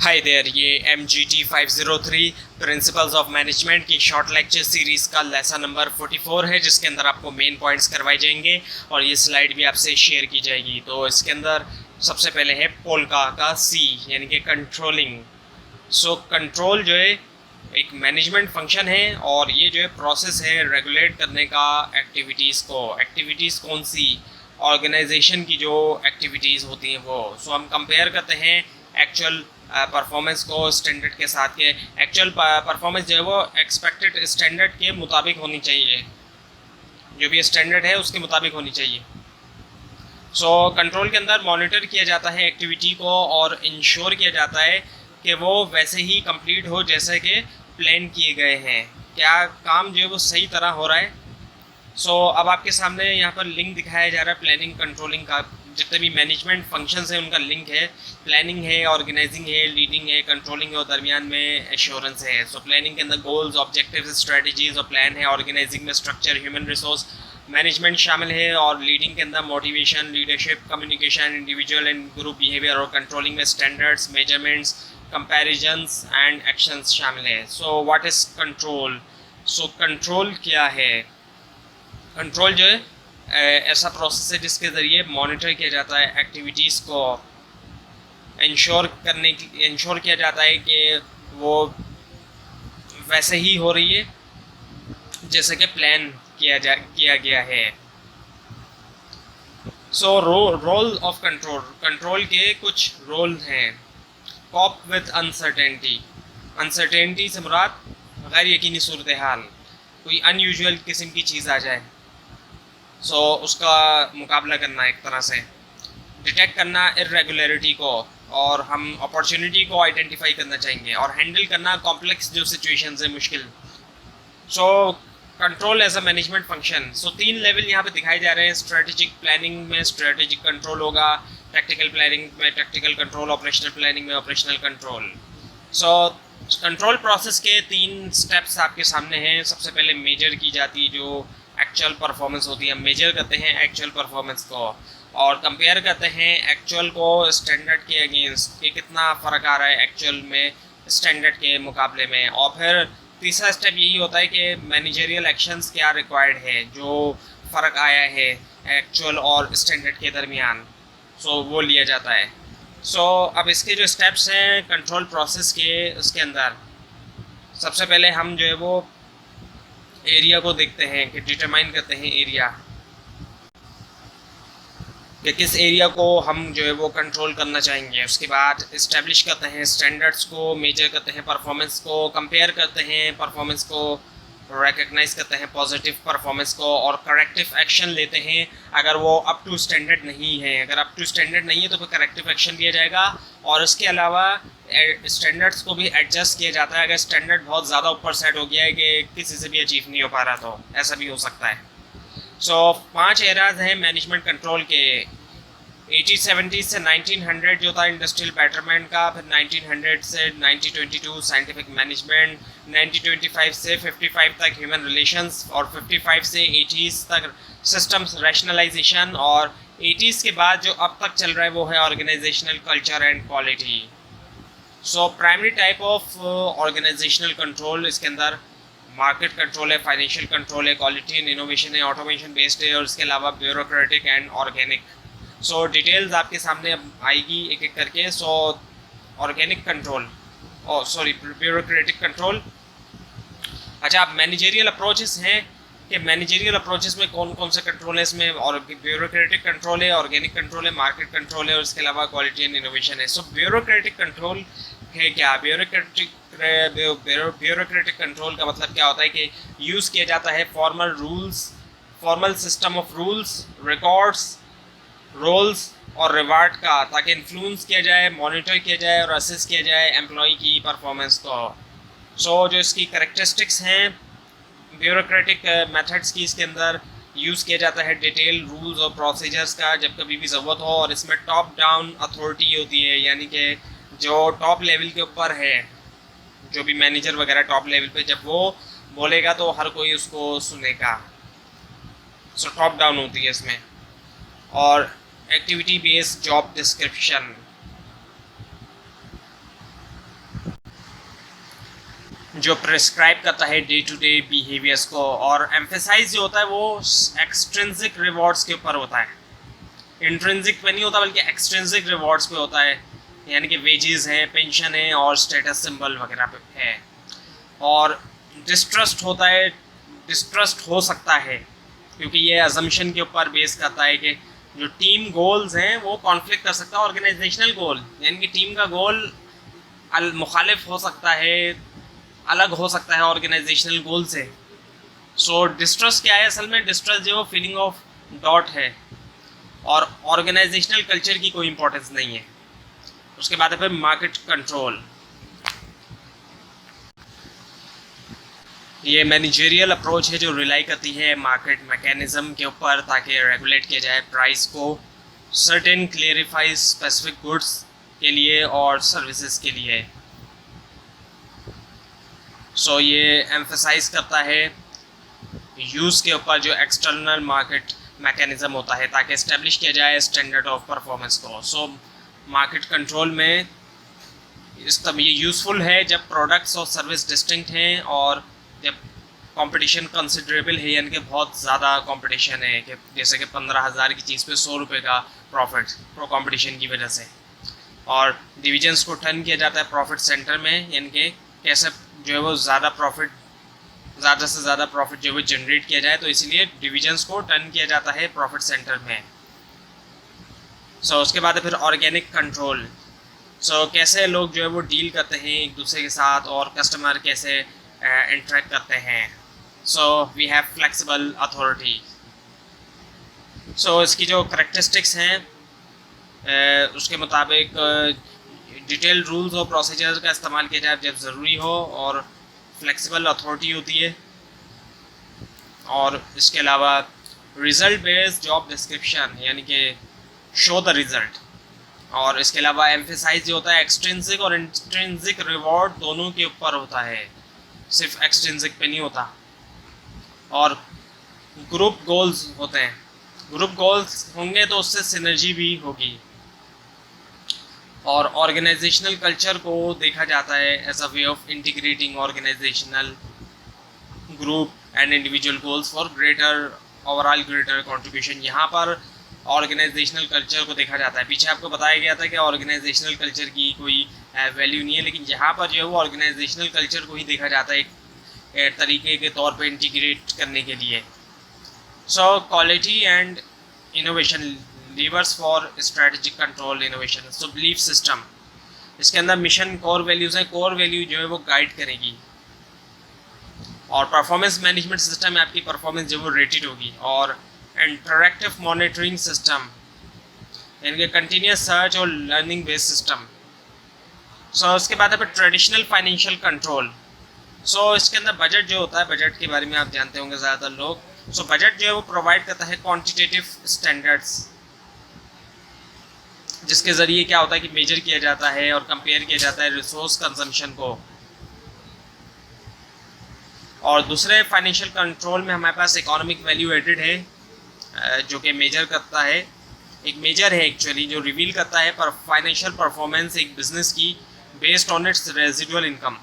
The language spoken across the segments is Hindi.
हाय देयर, ये MGT 503 प्रिंसिपल्स ऑफ मैनेजमेंट की शॉर्ट लेक्चर सीरीज़ का लेसन नंबर 44 है, जिसके अंदर आपको मेन पॉइंट्स करवाए जाएंगे और ये स्लाइड भी आपसे शेयर की जाएगी। तो इसके अंदर सबसे पहले है पोल्का का C, यानी कि कंट्रोलिंग। सो कंट्रोल जो है एक मैनेजमेंट फंक्शन है और ये जो है प्रोसेस है रेगुलेट करने का एक्टिविटीज़ को। एक्टिविटीज़ कौन सी? ऑर्गेनाइजेशन की जो एक्टिविटीज़ होती हैं वो। सो हम कंपेयर करते हैं एक्चुअल परफॉर्मेंस को स्टैंडर्ड के साथ के। एक्चुअल परफॉर्मेंस जो है वो एक्सपेक्टेड स्टैंडर्ड के मुताबिक होनी चाहिए, जो भी स्टैंडर्ड है उसके मुताबिक होनी चाहिए। सो कंट्रोल के अंदर मॉनिटर किया जाता है एक्टिविटी को और इंश्योर किया जाता है कि वो वैसे ही कंप्लीट हो जैसे कि प्लान किए गए हैं। क्या काम जो है वो सही तरह हो रहा है। सो अब आपके सामने यहाँ पर लिंक दिखाया जा रहा है प्लानिंग कंट्रोलिंग का। जितने भी मैनेजमेंट फंक्शंस हैं उनका लिंक है। प्लानिंग है, ऑर्गेनाइजिंग है, लीडिंग है, कंट्रोलिंग है और दरमियान में एश्योरेंस है। सो प्लानिंग के अंदर गोल्स, ऑब्जेक्टिव्स, स्ट्रेटजीज और प्लान है। ऑर्गेनाइजिंग में स्ट्रक्चर, ह्यूमन रिसोर्स मैनेजमेंट शामिल है और लीडिंग के अंदर motivation, leadership, communication, individual and group behaviour और कंट्रोलिंग में standards, measurements, comparisons and actions शामिल है। So what is control? So control क्या है? कंट्रोल जो है ऐसा प्रोसेस है जिसके ज़रिए मॉनिटर किया जाता है एक्टिविटीज़ को। इंश्योर किया जाता है कि वो वैसे ही हो रही है जैसे कि प्लान किया गया है। So role of control. Control के कुछ रोल हैं। Corp with uncertainty. अनसर्टेनिटी से मुराद गैर यकीनी सूरत हाल, कोई अनयूजुअल किस्म की चीज़ आ जाए, सो उसका मुकाबला करना एक तरह से। डिटेक्ट करना इर्रेगुलरिटी को और हम अपॉर्चुनिटी को आइडेंटिफाई करना चाहेंगे और हैंडल करना कॉम्प्लेक्स जो सिचुएशंस है, मुश्किल। So control as a management function. So 3 level यहाँ पे दिखाए जा रहे हैं। स्ट्रेटेजिक प्लानिंग में स्ट्रेटेजिक कंट्रोल होगा, टैक्टिकल प्लानिंग में टैक्टिकल कंट्रोल, ऑपरेशनल प्लानिंग में operational control. So control process के 3 स्टेप्स आपके सामने हैं। सबसे पहले मेजर की जाती है जो एक्चुअल परफॉर्मेंस होती है। हम मेजर करते हैं एक्चुअल परफॉर्मेंस को और कंपेयर करते हैं एक्चुअल को स्टैंडर्ड के अगेंस्ट कि कितना फ़र्क आ रहा है एक्चुअल में स्टैंडर्ड के मुकाबले में। और फिर तीसरा स्टेप यही होता है कि मैनेजरियल एक्शंस क्या रिक्वायर्ड है, जो फ़र्क आया है एक्चुअल और स्टैंडर्ड के दरमियान, सो वो लिया जाता है। सो अब इसके जो स्टेप्स हैं कंट्रोल प्रोसेस के, उसके अंदर सबसे पहले हम जो है वो एरिया को देखते हैं कि डिटरमाइन करते हैं एरिया, कि किस एरिया को हम जो है वो कंट्रोल करना चाहेंगे। उसके बाद इस्टेब्लिश करते हैं स्टैंडर्ड्स को, मेजर करते हैं परफॉर्मेंस को, कंपेयर करते हैं परफॉर्मेंस को, रिकग्नाइज करते हैं पॉजिटिव परफॉर्मेंस को और करेक्टिव एक्शन लेते हैं अगर वो अप टू स्टैंडर्ड नहीं है। अगर अप टू स्टैंडर्ड नहीं है तो फिर करेक्टिव एक्शन लिया जाएगा और इसके अलावा स्टैंडर्ड्स को भी एडजस्ट किया जाता है। अगर स्टैंडर्ड बहुत ज़्यादा ऊपर सेट हो गया है कि किसी से भी अचीव नहीं हो पा रहा तो ऐसा भी हो सकता है। सो 5 एराज हैं मैनेजमेंट कंट्रोल के। 1870 से 1900 जो था इंडस्ट्रियल बैटरमेंट का, फिर 1900 से 1922 साइंटिफिक मैनेजमेंट, 1925 से 55 तक ह्यूमन रिलेशंस और 55 से 80s तक सिस्टम्स रैशनलाइजेशन और 80s के बाद जो अब तक चल रहा है वो है organisational culture and quality. So primary type of organisational control, इसके अंदर मार्केट कंट्रोल है, फाइनेंशियल कंट्रोल है, क्वालिटी एंड इनोवेशन है, ऑटोमेशन बेस्ड है और इसके अलावा bureaucratic and organic. So details आपके सामने अब आएगी एक एक करके। सो ऑर्गेनिक कंट्रोल और ब्यूरोक्रेटिक कंट्रोल। अच्छा, अब मैनेजरियल अप्रोचेस हैं कि मैनेजरियल अप्रोचेस में कौन कौन से कंट्रोल है इसमें, और ब्यूरोक्रेटिक कंट्रोल है, ऑर्गेनिक कंट्रोल है, मार्केट कंट्रोल है और इसके अलावा क्वालिटी एंड इनोवेशन है। सो ब्यूरोक्रेटिक कंट्रोल है क्या? ब्यूरोक्रेटिक कंट्रोल का मतलब क्या होता है कि यूज़ किया जाता है formal system of rules, records, roles और रिवार्ड का, ताकि इन्फ्लुएंस किया जाए, मॉनिटर किया जाए और असेस किया जाए एम्प्लॉय की परफॉर्मेंस को। सो जो इसकी करेक्टरिस्टिक्स हैं ब्यूरोक्रेटिक मेथड्स की, इसके अंदर यूज़ किया जाता है डिटेल रूल्स और प्रोसीजर्स का जब कभी भी ज़रूरत हो और इसमें टॉप डाउन अथॉरिटी होती है, यानी कि जो टॉप लेवल के ऊपर है, जो भी मैनेजर वगैरह टॉप लेवल पे जब वो बोलेगा तो हर कोई उसको सुनेगा। सो टॉप डाउन होती है इसमें। और एक्टिविटी बेस्ड जॉब डिस्क्रिप्शन, जो प्रिस्क्राइब करता है डे टू डे बिहेवियर्स को, और एम्फेसाइज जो होता है वो एक्सट्रिंसिक रिवॉर्ड्स के ऊपर होता है, इंट्रिंसिक पे नहीं होता बल्कि एक्सट्रिंसिक रिवॉर्ड्स पे होता है, यानी कि वेजेस है, पेंशन है और स्टेटस सिंबल वगैरह पे है। और डिस्ट्रस्ट होता है, डिस्ट्रस्ट हो सकता है क्योंकि ये अजम्पशन के ऊपर बेस करता है कि जो टीम गोल्स हैं वो कॉन्फ्लिक्ट कर सकता है ऑर्गेनाइजेशनल गोल, यानी कि टीम का गोल मुखालिफ हो सकता है, अलग हो सकता है ऑर्गेनाइजेशनल गोल से। सो डिस्ट्रस्ट क्या है, असल में डिस्ट्रस्ट जो फीलिंग ऑफ डॉट है और ऑर्गेनाइजेशनल कल्चर की कोई इंपॉर्टेंस नहीं है। उसके बाद है फिर मार्केट कंट्रोल। ये मैनेजरियल अप्रोच है जो रिलाई करती है मार्केट मैकेनिज्म के ऊपर ताकि रेगुलेट किया जाए प्राइस को सर्टेन क्लियरिफाई स्पेसिफिक गुड्स के लिए और सर्विसेज के लिए। सो ये एम्फसाइज करता है यूज़ के ऊपर जो एक्सटर्नल मार्केट मैकेनिज्म होता है ताकि इस्टेब्लिश किया जाए स्टैंडर्ड ऑफ परफॉर्मेंस को। सो मार्केट कंट्रोल में इस तब ये यूज़फुल है जब प्रोडक्ट्स और सर्विस डिस्टिंक्ट हैं और जब कंपटीशन कंसिडरेबल है, यानी कि बहुत ज़्यादा कंपटीशन है, कि जैसे कि 15,000 की चीज़ पे 100 रुपये का प्रॉफिट प्रो कंपटीशन की वजह से। और डिविजन्स को टर्न किया जाता है प्रॉफिट सेंटर में, यानी कि कैसे जो है वो ज़्यादा से ज़्यादा प्रॉफिट जो है जनरेट किया जाए, तो इसीलिए डिविजन्स को टर्न किया जाता है प्रॉफिट सेंटर में। सो उसके बाद फिर ऑर्गेनिक कंट्रोल। सो कैसे लोग जो है वो डील करते हैं एक दूसरे के साथ और कस्टमर कैसे इंटरेक्ट करते हैं। So we have flexible authority. So इसकी जो करेक्टरिस्टिक्स हैं उसके मुताबिक डिटेल रूल्स और प्रोसीजर्स का इस्तेमाल किया जाए जब ज़रूरी हो, और फ्लेक्सिबल अथॉरिटी होती है। और इसके अलावा रिज़ल्ट बेस्ड जॉब डिस्क्रिप्शन, यानी कि शो द रिज़ल्ट। और इसके अलावा एम्फेसाइज जो होता है एक्सट्रिंसिक और इंट्रिंसिक रिवॉर्ड दोनों के ऊपर होता है, सिर्फ एक्सट्रिंसिक पे नहीं होता। और ग्रुप गोल्स होते हैं, ग्रुप गोल्स होंगे तो उससे सिनर्जी भी होगी। और ऑर्गेनाइजेशनल कल्चर को देखा जाता है as a way of integrating organisational group and individual goals for greater overall greater contribution. यहाँ पर ऑर्गेनाइजेशनल कल्चर को देखा जाता है। पीछे आपको बताया गया था कि ऑर्गेनाइजेशनल कल्चर की कोई वैल्यू नहीं है, लेकिन यहाँ पर जो है वो ऑर्गेनाइजेशनल कल्चर को ही देखा जाता है एक तरीके के तौर पे इंटीग्रेट करने के लिए। So quality and innovation levers for strategic control innovation. So belief system, इसके अंदर मिशन कोर वैल्यूज़ हैं, कोर वैल्यू जो है वो गाइड करेगी। और परफॉर्मेंस मैनेजमेंट सिस्टम में आपकी परफॉर्मेंस जो वो रेटेड होगी। और इंटरैक्टिव मॉनिटरिंग सिस्टम, यानी कि कंटिन्यूस सर्च और लर्निंग बेस्ड सिस्टम। सो उसके बाद है फिर ट्रेडिशनल फाइनेंशियल कंट्रोल। सो इसके अंदर बजट जो होता है, बजट के बारे में आप जानते होंगे ज़्यादातर लोग। सो बजट जो है वो प्रोवाइड करता है क्वांटिटेटिव स्टैंडर्ड्स, जिसके ज़रिए क्या होता है कि मेजर किया जाता है और कंपेयर किया जाता है रिसोर्स कंजम्पशन को। और दूसरे फाइनेंशियल कंट्रोल में हमारे पास इकोनॉमिक वैल्यू एडेड है, जो कि मेजर करता है, एक मेजर है एक्चुअली जो रिवील करता है पर फाइनेंशियल परफॉर्मेंस एक बिजनेस की based on it's residual income.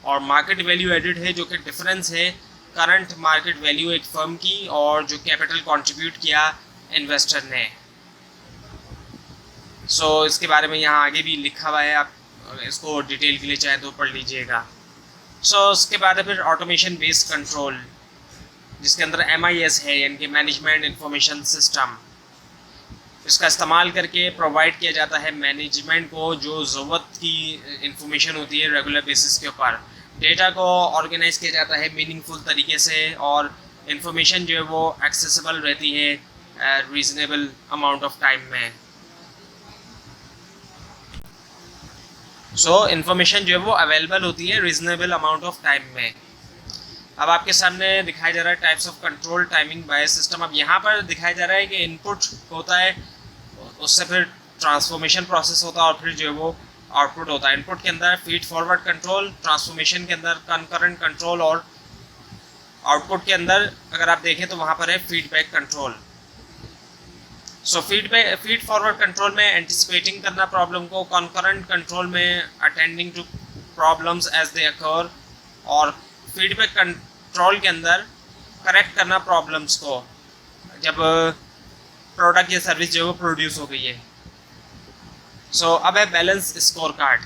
और मार्केट वैल्यू एडेड है जो कि डिफरेंस है करंट मार्केट वैल्यू एक फर्म की और जो कैपिटल कंट्रीब्यूट किया इन्वेस्टर ने। सो इसके बारे में यहाँ आगे भी लिखा हुआ है, आप इसको डिटेल के लिए चाहे तो पढ़ लीजिएगा। सो उसके बाद फिर ऑटोमेशन बेस्ड कंट्रोल, जिसके अंदर MIS है, यानी कि मैनेजमेंट इंफॉर्मेशन सिस्टम। इसका इस्तेमाल करके प्रोवाइड किया जाता है मैनेजमेंट को जो ज़रूरत की इंफॉर्मेशन होती है रेगुलर बेसिस के ऊपर। डेटा को ऑर्गेनाइज किया जाता है मीनिंगफुल तरीके से, और इंफॉर्मेशन जो है वो एक्सेसिबल रहती है रीज़नेबल अमाउंट ऑफ टाइम में। सो इन्फॉर्मेशन जो है वो अवेलेबल होती है रीज़नेबल अमाउंट ऑफ टाइम में। अब आपके सामने दिखाया जा रहा है types of control timing by system. अब यहाँ पर दिखाया जा रहा है कि इनपुट होता है, उससे फिर ट्रांसफॉर्मेशन प्रोसेस होता है और फिर जो है वो आउटपुट होता है। इनपुट के अंदर फीड फॉरवर्ड कंट्रोल, ट्रांसफॉर्मेशन के अंदर कंकरेंट कंट्रोल, और आउटपुट के अंदर अगर आप देखें तो वहाँ पर है feedback control. So feed forward control में एंटिसिपेटिंग करना प्रॉब्लम को, कंकरेंट कंट्रोल में attending to problems as they occur, और फीडबैक कंट्रोल के अंदर करेक्ट करना प्रॉब्लम्स को जब प्रोडक्ट या सर्विस जो है वो प्रोड्यूस हो गई है। सो अब है balance score card.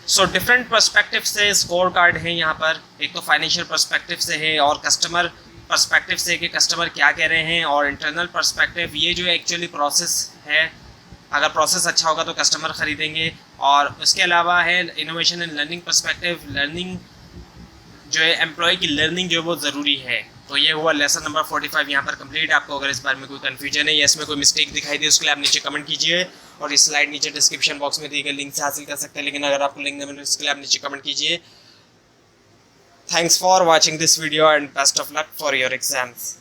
So different perspective से स्कोर कार्ड है यहाँ पर। एक तो फाइनेंशियल पर्सपेक्टिव से है और कस्टमर पर्सपेक्टिव से कि कस्टमर क्या कह रहे हैं, और इंटरनल पर्सपेक्टिव ये जो एक्चुअली प्रोसेस है, अगर प्रोसेस अच्छा होगा तो कस्टमर ख़रीदेंगे। और उसके अलावा है innovation and learning perspective. Learning जो है एम्प्लॉय की लर्निंग जो है वो ज़रूरी है। तो ये हुआ लेसन नंबर 45 यहाँ पर कंप्लीट। आपको अगर इस बारे में कोई कन्फ्यूजन है या इसमें कोई मिस्टेक दिखाई दे उसके लिए आप नीचे कमेंट कीजिए, और इस स्लाइड नीचे डिस्क्रिप्शन बॉक्स में दिए गए लिंक से हासिल कर सकते हैं। लेकिन अगर आपको लिंक नहीं मिले उसके लिए आप नीचे कमेंट कीजिए। Thanks for watching this video and best of luck for your exams.